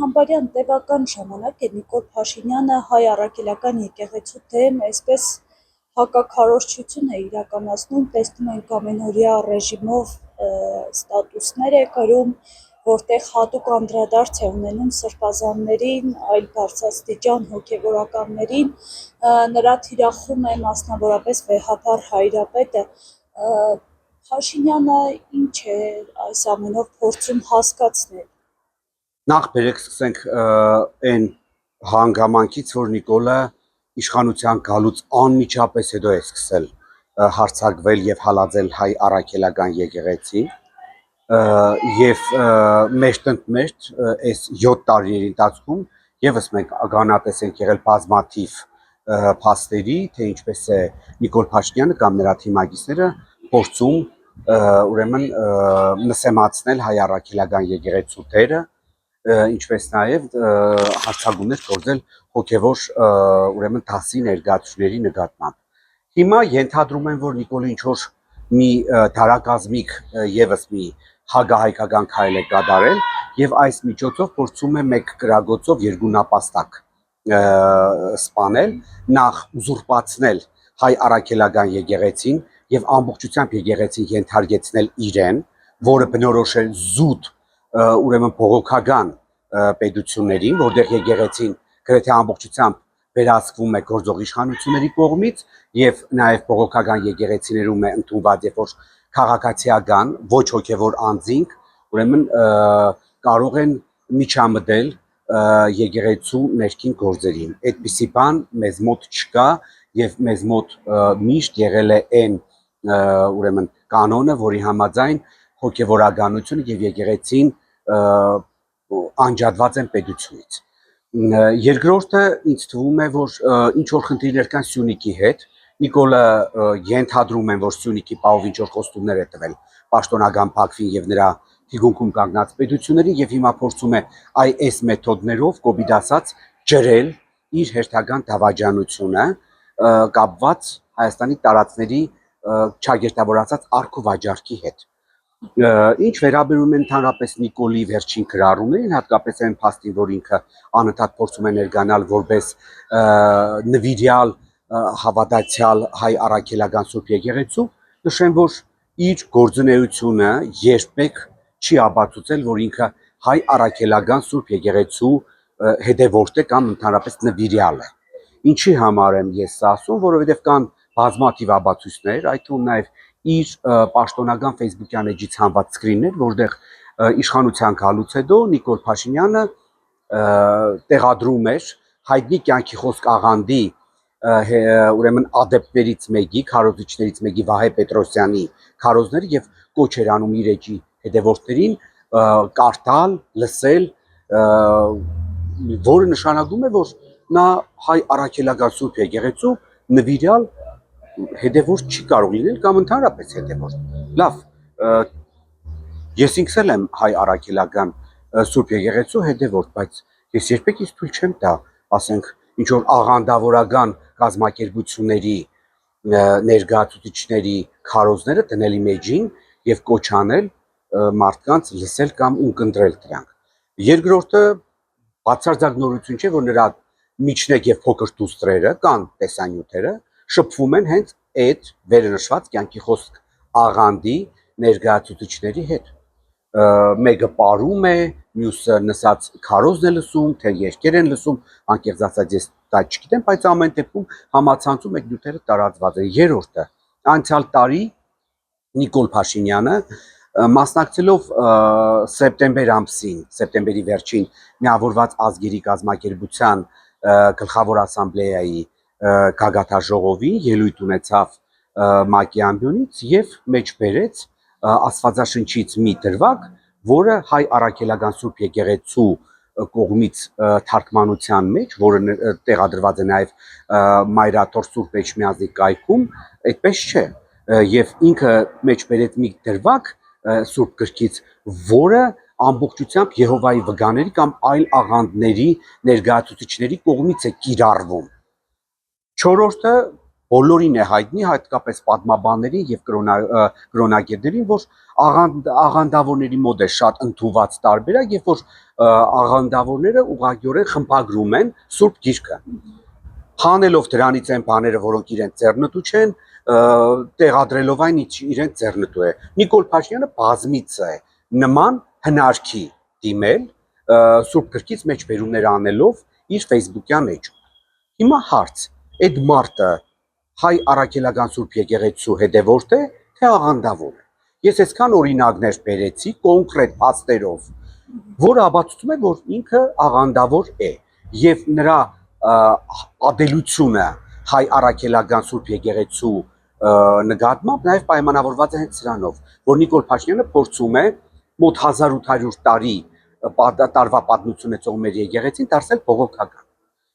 համարյա տևական ժամանակ է Նիկոլ Փաշինյանը հայ առաքելական եկեղեցու դեմ այսպես հակաքարոզչություն է իրականացնում, տեսնում ենք ամենօրյա ռեժիմով ստատուսներ է գրում, որտեղ հատուկ անդրադարձ է ունենում սրբազաններին, այլ բարձրաստիճան հոգևորականներին, նրա թիրախում է մասնավորապես վեհաբար հայրապետը, Փաշինյանը ինչ է այս ամենով փորձում հասկացնել։ Նախ բերեք սկսենք այն հանգամանքից, որ Նիկոլը իշխանության գալուց անմիջապես հետո է սկսել հարձակվել եւ հալածել հայ առաքելական եկեղեցի եւ մեջտմեջ այս 7 տարիների ընթացքում եւս մենք ականատես ենք եղել բազմաթիվ փաստերի, թե ինչպես է Նիկոլ Փաշինյանը կամ նրա թիմակիցները փորձում ուրեմն նսեմացնել հայ առաքելական եկեղեցու դերը, ինչպես նաև հարձակումներ գործել հոգևոր ուրեմն դասի ներկայացուցիչների նկատմամբ։ Հիմա ենթադրում են, որ Նիկոլը ինչ-որ մի դարակազմիկ եւս մի հագահայկական քայլ է կատարել եւ այս միջոցով փորձում է մեկ գրագոցով երկու նապաստակ սպանել, նախ ուզուրպացնել հայ առաքելական եկեղեցին եւ ամբողջությամբ եկեղեցին ենթարկեցնել իրեն, որը բնորոշ է զուտ ուրեմն բողոքական պետություններին, որտեղ եկեղեցին գրեթե ամբողջությամբ վերահսկվում է գործող իշխանությունների կողմից եւ նաեւ բողոքական եկեղեցիներում է ընդունված, երբ որ քաղաքացիական ոչ հոգևոր անձինք ուրեմն կարող են միջամտել եկեղեցու ներքին գործերին։ Այդպիսի բան մեզ մոտ չկա եւ մեզ մոտ միշտ եղել է այն ուրեմն կանոնը, որի համաձայն հոգևորականությունը եւ եկեղեցին անջատված են պետությունից։ Երկրորդը ինձ թվում է, որ ինչ որ խնդիրներ կան Սյունիքի հետ, Նիկոլը ենթադրում են, որ Սյունիքի պահով ինչ որ խոստումներ է տվել պաշտոնական Բաքվին եւ նրա թիկունքում կանգնած պետություններին եւ հիմա փորձում է այս մեթոդներով կոպիտ ասած ջրել իր հերթական դավաճանությունը կապված Հայաստանի տարածքների չագերտավորացած արք ու վաճառքի հետ։ Ինչ վերաբերում է ընդհանրապես Նիկոլի վերջին գրառումներին, հատկապես այն փաստին, որ ինքը անընդհատ փորձում է ներկայանալ որպես նվիրյալ հավատացյալ հայ առաքելական Սուրբ եկեղեցու, նշեմ, որ իր գործունեությունը երբեք չի ապացուցել, որ ինքը հայ առաքելական Սուրբ եկեղեցու հետևորդ է կամ ընդհանրապես նվիրյալ է։ Ինչի համար եմ ես ասում, որովհետև կան բազմաթիվ ապացույցներ, այդ թվում նաև իր պաշտոնական Facebook-յան էջից հանված սկրիններ, որտեղ իշխանության գալուց հետո Նիկոլ Փաշինյանը տեղադրում էր հայտնի կյանքի խոսք աղանդի ուրեմն ադեպտներից մեկի, քարոզիչներից մեկի Վահե Պետրոսյանի քարոզները եւ կոչ էր անում իր էջի հետևորդներին կարդալ, լսել, որը նշանակում է, որ նա հայ առաքելական Սուրբ եկեղեցու նվիրյալ հետևորդ չի կարող լինել կամ ընդհանրապես հետևորդ։ Լավ, ես ինքս էլ եմ հայ առաքելական Սուրբ եկեղեցու հետևորդ, բայց ես երբեք ինձ թույլ չեմ տա, ասենք, ինչ որ աղանդավորական կազմակերպությունների ներկայացուցիչների քարոզները դնել իմ էջին եւ կոչ անել մարդկանց լսել կամ ունկնդրել դրանք։ Երկրորդը բացարձակ նորություն չէ, որ նրա միջնեկ եւ փոքր դուստրերը կան տեսանյութերը շփվում են հենց այդ վերնշված կյանքի խոսք աղանդի ներկայացուցիչների հետ։ Մեկը պարում է, մյուսը նսած քարոզն է լսում, թե երկեր են լսում, անկեղծ ասած ես դա չգիտեմ, բայց ամեն դեպքում համացանցում այդ նյութերը տարածված են։ Երրորդը, անցյալ տարի Նիկոլ Փաշինյանը մասնակցելով սեպտեմբեր ամսին, սեպտեմբերի վերջին միավորված ազգերի կազմակերպության գլխավոր ասամբլեայի գագաթաժողովին ելույթ ունեցավ ՄԱԿ-ի ամբիոնից եւ մեջ բերեց Աստվածաշնչից մի դրվագ, որը հայ առաքելական Սուրբ եկեղեցու կողմից թարգմանության մեջ, որը տեղադրված է նաեւ Մայրաթոր Սուրբ Էջմիածնի կայքում, այդպես չէ, եւ ինքը մեջ բերեց մի դրվագ Սուրբ գրքից, որը ամբողջությամբ Եհովայի վկաների կամ այլ աղանդների ներկայացուցիչների կողմից է կիրառվում։ Չորրորդը բոլորին է հայտնի, հատկապես պատմաբաններին եւ կրոնագետներին, որ աղանդավորների մոտ է շատ ընդունված տարբերակ, երբ որ աղանդավորները ուղղակիորեն խմբագրում են Սուրբ Գիրքը։ Հանելով դրանից այն բաները, որոնք իրենց ձեռնտու չեն, տեղադրելով այն իրենց ձեռնտու է։ Նիկոլ Փաշինյանը բազմից է նման հնարքի դիմել Սուրբ Գրքից մեջբերումներ անելով իր Facebook-յան էջում։ Հիմա հարց, այդ մարդը հայ առաքելական Սուրբ եկեղեցու հետևորդ է, թե աղանդավոր է։ Ես այսքան օրինակներ բերեցի կոնկրետ փաստերով, որը ապացուցում է, որ ինքը աղանդավոր է եւ նրա ադելությունը հայ առաքելական Սուրբ եկեղեցու նկատմամբ նաեւ պայմանավորված է հենց սրանով, որ Նիկոլ Փաշինյանը փորձում է մոտ 1800 տարվա պատմություն ունեցող մեր եկեղեցին դարձնել բողոքական։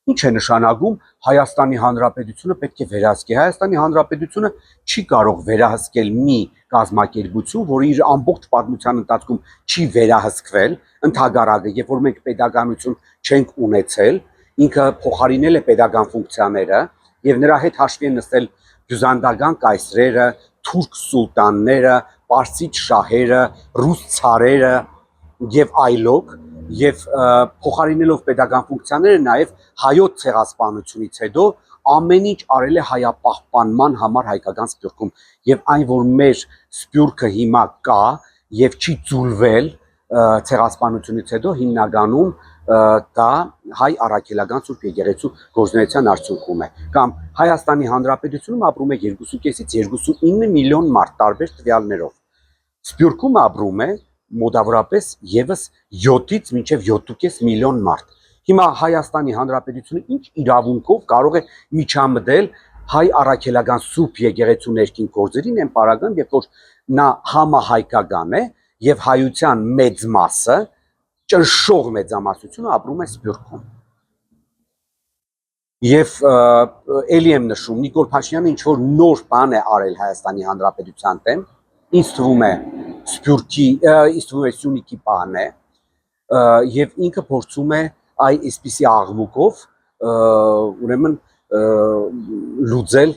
Ինչ է նշանակում Հայաստանի Հանրապետությունը պետք է վերահսկի։ Հայաստանի Հանրապետությունը չի կարող վերահսկել մի կազմակերպություն, որը իր ամբողջ պատմության ընթացքում չի վերահսկվել, ընդհակառակը, երբ որ մենք pedagogiություն չենք ունեցել, ինքը փոխարինել է pedagogan ֆունկցիաները եւ նրա հետ հաշվի են նստել բյուզանդական կայսրերը, թուրք սուլտանները, պարսից շահերը, ռուս ցարերը եւ այլոք, եւ փոխարինելով pedagogan ֆունկցիաները նաեւ հայոց ցեղասպանությունից հետո ամեն ինչ արել է հայապահպանման համար հայկական սփյուռքում եւ այն որ մեր սփյուռքը հիմա կա եւ չի ծուլվել ցեղասպանությունից հետո հիմնականում դա հայ առաքելական Սուրբ եկեղեցու գործունեության արդյունքում է կամ Հայաստանի Հանրապետությունում ապրում է 2.5-ից 2.9 միլիոն մարդ տարբեր տվյալներով սփյուռքում ապրում է մոտավորապես եւս 7-ից մինչև 7.5 միլիոն մարդ հիմա Հայաստանի Հանրապետությունը ինչ իրավունքով կարող է միջամտել հայ առաքելական Սուրբ եկեղեցու ներքին գործերին են պարագան երբ որ նա համահայկական է եւ հայության մեծ մասը ճնշող մեծամասնությունը ապրում է սփյուռքում եւ ելի եմ նշում Նիկոլ Փաշինյանը ինչ որ նոր բան է արել Հայաստանի Հանրապետության դեմ ինձ թվում է սփյուռքի ինձ թվում է Սյունիքի բան է եւ ինքը փորձում է այսպիսի աղմուկով ուրեմն լուծել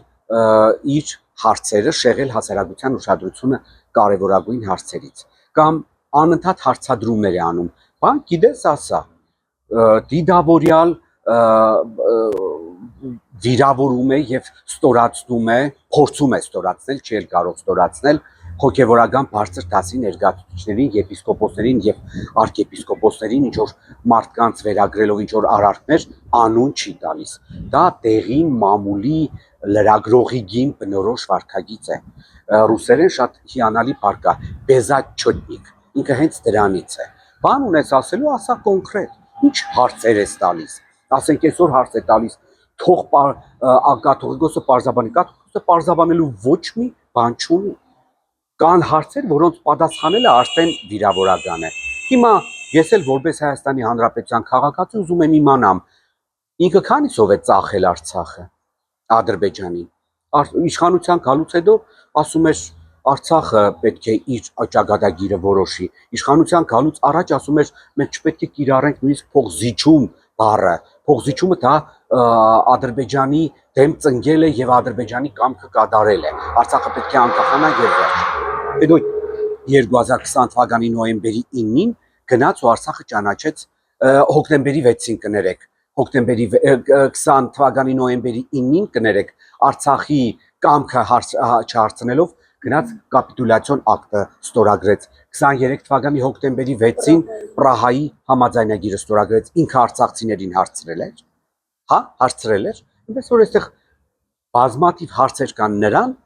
իր հարցերը շեղել հասարակության ուշադրությունը կարևորագույն հարցերից կամ անընդհատ հարցադրումներ է անում բան գիտես ասա դիդավորյալ վիրավորում է եւ ստորացնում է փորձում է ստորացնել չի կարող ստորացնել հոգեվորական բարձր դասի ներկայացուցիչներին եպիսկոպոսներին եւ arczepiskopոսներին ինչ որ մարդկանց վերագրելով ինչ որ արարքներ անուն չի տալիս դա դեղին մամուլի լրագրողի գին բնորոշ վարքագիծ է ռուսերեն շատ հիանալի բառ կա безотчетник ինքը հենց դրանից է բան ունես ասելու ասա կոնկրետ ինչ հարցեր ես տալիս ասենք այսօր հարց է տալիս թող կաթողիկոսը պարզաբանի կաթողիկոսը պարզաբանելու ոչ մի բան չունի կան հարցեր որոնց պատասխանելը արդեն վիրավորական է հիմա ես էլ որպես Հայաստանի Հանրապետության քաղաքացի ուզում եմ իմանամ ինքը քանիսով է ծախել Արցախը Ադրբեջանին իշխանության գալուց հետո ասում էր Արցախը պետք է իր ճակատագիրը որոշի իշխանության գալուց առաջ ասում էր մենք չպետք է կիրառենք նույնիսկ փողզիջում բառը փողզիջումը դա Ադրբեջանի դեմ ծնգել է եւ Ադրբեջանի կամքը կատարել է Արցախը պետք է անկախանա եւ հետո 2020 թվականի նոյեմբերի 9-ին գնաց ու Արցախը ճանաչեց հոկտեմբերի 6-ին կներեք հոկտեմբերի 20 թվականի նոյեմբերի 9-ին կներեք Արցախի կամքը չհարցնելով գնաց կապիտուլյացիոն ակտը ստորագրեց 23 թվականի հոկտեմբերի 6-ին Պրահայի համաձայնագիրը ստորագրեց ինքը արցախցիներին հարցրել էր հա հարցրել էր այնպես որ այստեղ բազմաթիվ հարցեր կան նրան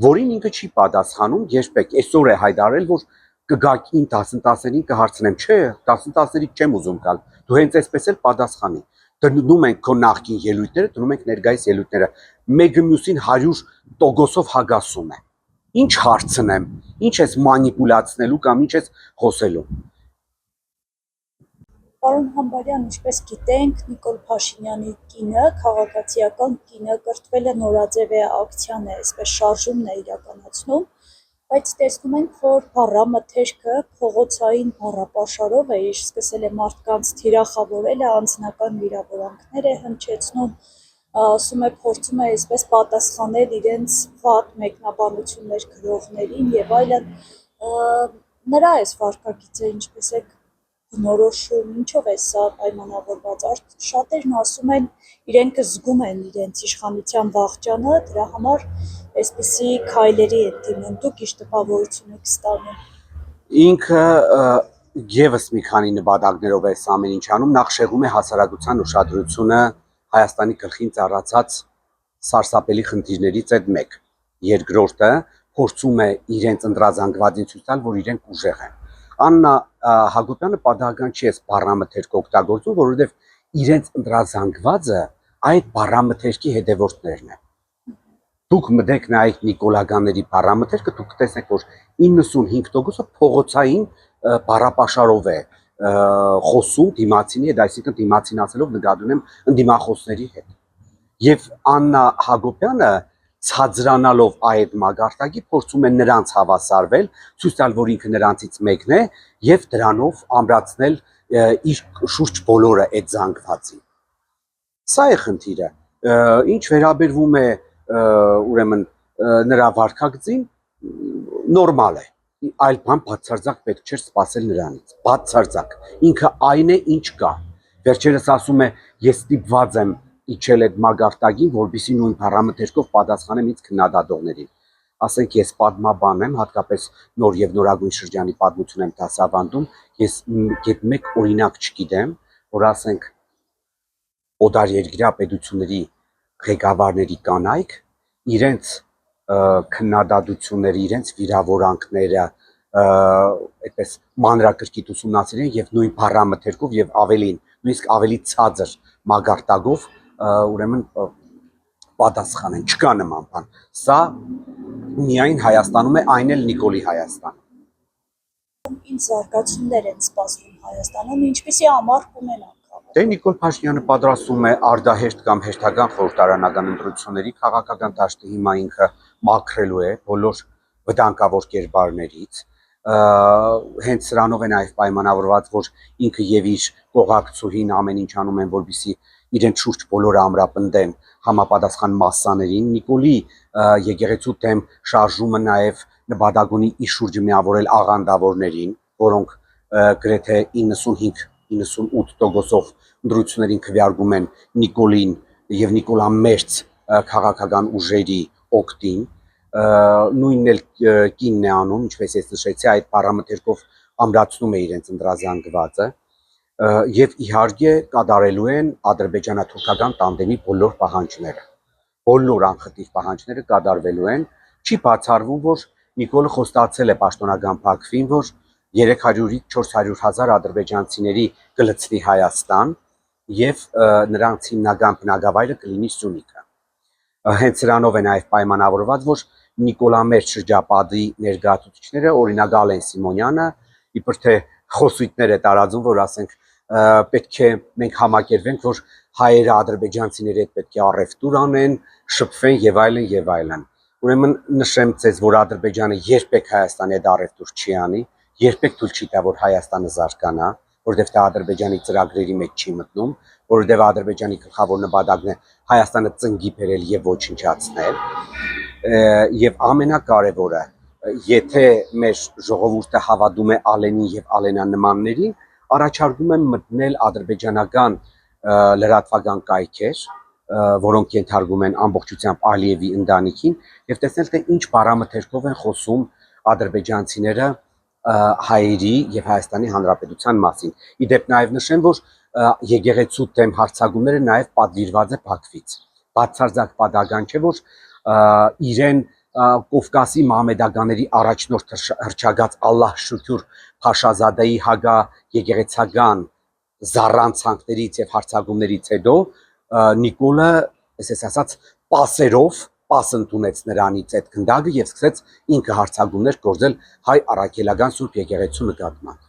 որին ինքը չի պատասխանում երբեք այսօր է հայտարարել որ կգաք ին 10-10-ին կհարցնեմ չէ 10-10-ից չեմ ուզում գալ դու հենց այսպես էլ պատասխանի դնում ենք քո նախկին ելույթները դնում ենք ներկայիս ելույթները մեկը մյուսին 100% հագասում է ինչ հարցնեմ ինչ ես մանիպուլացնելու կամ ինչ ես խոսելու Պարոն Համբարյան, ինչպես գիտենք, Նիկոլ Փաշինյանի կինը, քաղաքացիական կինը կրթվել է նորաձև ակցիան է, այսպես շարժումն է իրականացնում, բայց տեսնում ենք, որ բառամթերքը փողոցային բառապաշարով է, իր սկսել է մարդկանց թիրախավորել է, անձնական վիրավորանքներ է հնչեցնում, ասում է փորձում է այսպես պատասխանել իրենց վատ մեկնաբանություններ գրողներին եւ այլն նրա այս վարկագիծը ինչպես է բնորոշում, ինչով է սա պայմանավորված, շատերն ասում են իրենք զգում են իրենց իշխանության վախճանը, դրա համար այսպիսի քայլերի են դիմում, դուք ինչ տպավորություն եք ստանում։ Ինքը եւս մի քանի նպատակներով է սա ամեն ինչ անում, նախ շեղում է հասարակության ուշադրությունը Հայաստանի գլխին ծառացած սարսափելի խնդիրներից այդ մեկ։ Երկրորդը փորձում է իրենց ընդրազանգվածին ցույց տալ, որ իրենք ուժեղ են։ Աննա Հակոբյանը պատահական չի այս բառամթերքը օգտագործում, որովհետև իրենց ընդրազանգվածը այդ բառամթերքի հետևորդներն են։ Դուք մտեք նայեք Նիկոլագանների բառամթերքը, դուք կտեսնեք, որ 95%-ը փողոցային բառապաշարով է խոսում դիմացինի հետ, այսինքն դիմացին ասելով նկատի ունեմ ընդդիմախոսների հետ։ Եվ Աննա Հակոբյանը ցածրանալով այդ մագարտակի փորձում է նրանց հավասարվել, ցույց տալ, որ ինքը նրանցից մեկն է եւ դրանով ամրացնել իր շուրջ բոլորը այդ զանգվածին։ Սա է խնդիրը։ Ինչ վերաբերվում է ուրեմն նրա վարկագծին, նորմալ է։ Այլ բան բացարձակ պետք չէր սպասել նրանից։ Բացարձակ։ Ինքը այն է, ինչ կա։ Վերջերս ասում է, ես ստիպված եմ իջել այդ մագարտակին, որբիսի նույն բառամթերքով պատասխանեմ ինձ քննադատողներին։ Ասենք ես պատմաբան եմ, հատկապես նոր եւ նորագույն շրջանի պատմություն եմ դասավանդում, ես այդ մեկ օրինակ չգիտեմ, որ ասենք օտար երկրյա պետությունների ղեկավարների կանայք իրենց քննադատությունները, իրենց վիրավորանքները այդպես մանրակրկիտ ուսումնասիրեն եւ նույն բառամթերքով եւ ավելին, նույնիսկ ավելի ցածր մագարտակով ուրեմն պատասխանեն, չկա նման բան։ Սա միայն Հայաստանում է, այն էլ Նիկոլի Հայաստանում։ Ինչ զարգացումներ են սպասվում Հայաստանում, ինչպիսի ամառ կունենանք։ Դե Նիկոլ Փաշինյանը պատրաստում է արդահեշտ կամ հերթական խորհրդարանական ընտրությունների քաղաքական դաշտը հիմա ինքը մաքրելու է բոլոր վտանգավոր կերպարներից։ Հենց սրանով է նաև պայմանավորված, որ ինքը եւ իր կողակցուհին ամեն ինչ անում են, որպեսզի իրենց շուրջ բոլորը ամրապնդեն համապատասխան մասսաներին։ Նիկոլի եկեղեցու դեմ շարժումը նաև նպատակ ունի իր շուրջը միավորել աղանդավորներին, որոնք գրեթե 95-98%-ով ընտրություններին քվեարկում են Նիկոլին եւ Նիկոլամերձ քաղաքական ուժերի օգտին, նույնն էլ կինն է անում, ինչպես ես նշեցի, այդ բառամթերքով ամրացնում է իրենց ընտրազանգվածը եւ իհարկե կատարելու են ադրբեջանա-թուրքական տանդեմի բոլոր պահանջները, բոլոր անխտիր պահանջները կատարվելու են, չի բացառվում, որ Նիկոլը խոստացել է պաշտոնական Բաքվին, որ 300-ից 400,000 ադրբեջանցիների կլցվի Հայաստան եւ նրանց հիմնական բնակավայրը կլինի Սյունիքը։ Հենց սրանով է նաև պայմանավորված, որ Նիկոլամերձ շրջապատի ներկայացուցիչները, օրինակ Ալեն Սիմոնյանը, իբր թե խոսույթներ է տարածում, որ ասենք պետք է մենք համակերպենք, որ հայերը ադրբեջանցիների հետ պետք է առևտուր անեն, շփվեն եւ այլն եւ այլն։ Ուրեմն նշեմ ձեզ, որ Ադրբեջանը երբեք Հայաստանի հետ առևտուր չի անի, երբեք թույլ չի տա, որ Հայաստանը զարգանա, որովհետև դա Ադրբեջանի ծրագրերի մեջ չի մտնում, որովհետև Ադրբեջանի գլխավոր նպատակն է Հայաստանը ծնկի բերել եւ ոչնչացնել։ Եվ ամենակարևորը, եթե մեր ժողովուրդը հավատում է Ալենին եւ Ալենանմաններին, առաջարկում եմ մտնել ադրբեջանական լրատվական կայքեր, որոնք ենթարկում են ամբողջությամբ Ալիևի ընտանիքին եւ տեսնել, թե ինչ բառամթերքով են խոսում ադրբեջանցիները հայերի եւ Հայաստանի Հանրապետության մասին։ Իդեպ նաեւ նշեմ, որ եկեղեցու դեմ հարձակումները նաեւ պատվիրված է Բաքվից։ Բացարձակ պատահական չէ, որ իրեն Կովկասի մահմեդականների առաջնորդ հռչակած Ալլահ շուքուր Փաշազադեի հագա եկեղեցական զառանցանքներից եւ հարձակումներից հետո Նիկոլը, այսպես ասած, պասերով պաս ընդունեց նրանից այդ գնդակը եւ սկսեց ինքը հարձակումներ գործել հայ առաքելական Սուրբ եկեղեցու նկատմամբ։